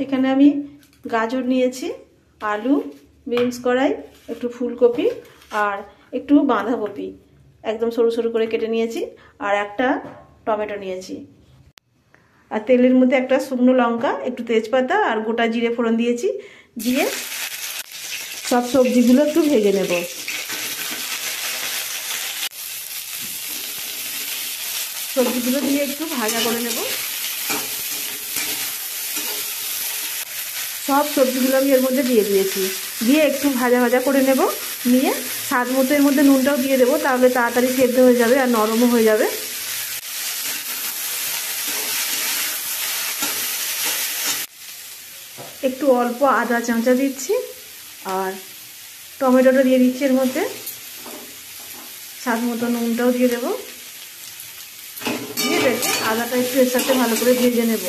এখানে আমি গাজর নিয়েছি, আলু, বিনস কড়াই, একটু ফুলকপি আর একটু বাঁধাকপি একদম সরু সরু করে কেটে নিয়েছি, আর একটা টমেটো নিয়েছি। আর তেলের মধ্যে একটা শুকনো লঙ্কা, একটু তেজপাতা আর গোটা জিরে ফোড়ন দিয়েছি। দিয়ে সব সবজিগুলো একটু ভেজে নেব। সবজিগুলো দিয়ে একটু ভাজা করে নেব। সব সবজিগুলো আমি এর মধ্যে দিয়ে দিয়েছি, দিয়ে একটু ভাজা ভাজা করে নেব। নিয়ে স্বাদ মতো এর মধ্যে নুনটাও দিয়ে দেবো, তাহলে তাড়াতাড়ি সেদ্ধ হয়ে যাবে আর নরমও হয়ে যাবে। একটু অল্প আদা চাঁচা দিচ্ছি আর টমেটোটা দিয়ে দিচ্ছি এর মধ্যে। স্বাদ মতো নুনটাও দিয়ে দেবো। দিয়ে রেখে আদাটা একটু এর সাথে ভালো করে ভেজে নেব।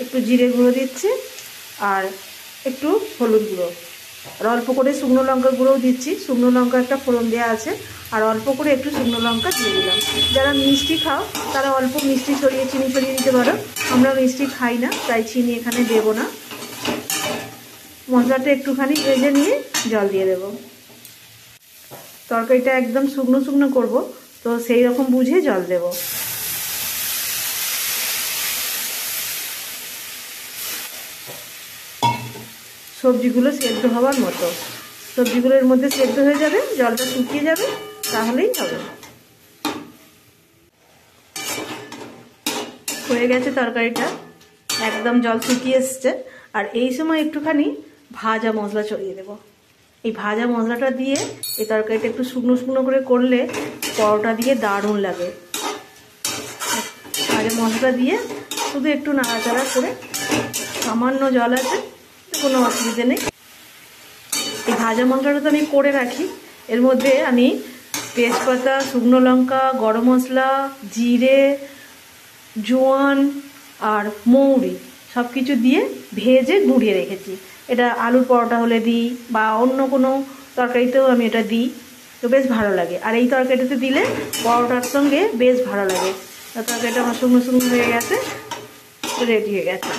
একটু জিরে গুঁড়ো দিচ্ছি আর একটু হলুদ গুঁড়ো, আর অল্প করে শুকনো লঙ্কা গুঁড়োও দিচ্ছি। শুকনো লঙ্কা একটা ফোড়ন দেওয়া আছে, আর অল্প করে একটু শুকনো লঙ্কা দিয়ে দিলাম। যারা মিষ্টি খাও তারা অল্প মিষ্টি ছড়িয়ে চিনি ছড়িয়ে দিতে পারো। আমরা মিষ্টি খাই না, তাই চিনি এখানে দেবো না। মশলাটা একটুখানি ভেজে নিয়ে জল দিয়ে দেবো। তরকারিটা একদম শুকনো শুকনো করবো, তো সেই রকম বুঝে জল দেবো। সবজিগুলো সেদ্ধ হওয়ার মতো, সবজিগুলো এর মধ্যে সেদ্ধ হয়ে যাবে, জলটা শুকিয়ে যাবে, তাহলেই হবে। হয়ে গেছে তরকারিটা, একদম জল শুকিয়ে এসছে। আর এই সময় একটুখানি ভাজা মশলা ছড়িয়ে দেব। এই ভাজা মশলাটা দিয়ে এই তরকারিটা একটু শুকনো শুকনো করে করলে পরোটা দিয়ে দারুণ লাগে। ভাজা মশলা দিয়ে শুধু একটু নাড়াচাড়া করে, সামান্য জল আছে, কোনো অসুবিধে নেই। এই ভাজা মশলাটা তো আমি করে রাখি। এর মধ্যে আমি তেজপাতা, শুকনো লঙ্কা, গরম মশলা, জিরে, জোয়ান আর মৌরি সব কিছু দিয়ে ভেজে গুঁড়িয়ে রেখেছি। এটা আলুর পরোটা হলে দিই বা অন্য কোনো তরকারিতেও আমি এটা দিই, তো বেশ ভালো লাগে। আর এই তরকারিটাতে দিলে পরোটার সঙ্গে বেশ ভালো লাগে। তরকারিটা আমার শুকনো শুকনো হয়ে গেছে, রেডি হয়ে গেছে।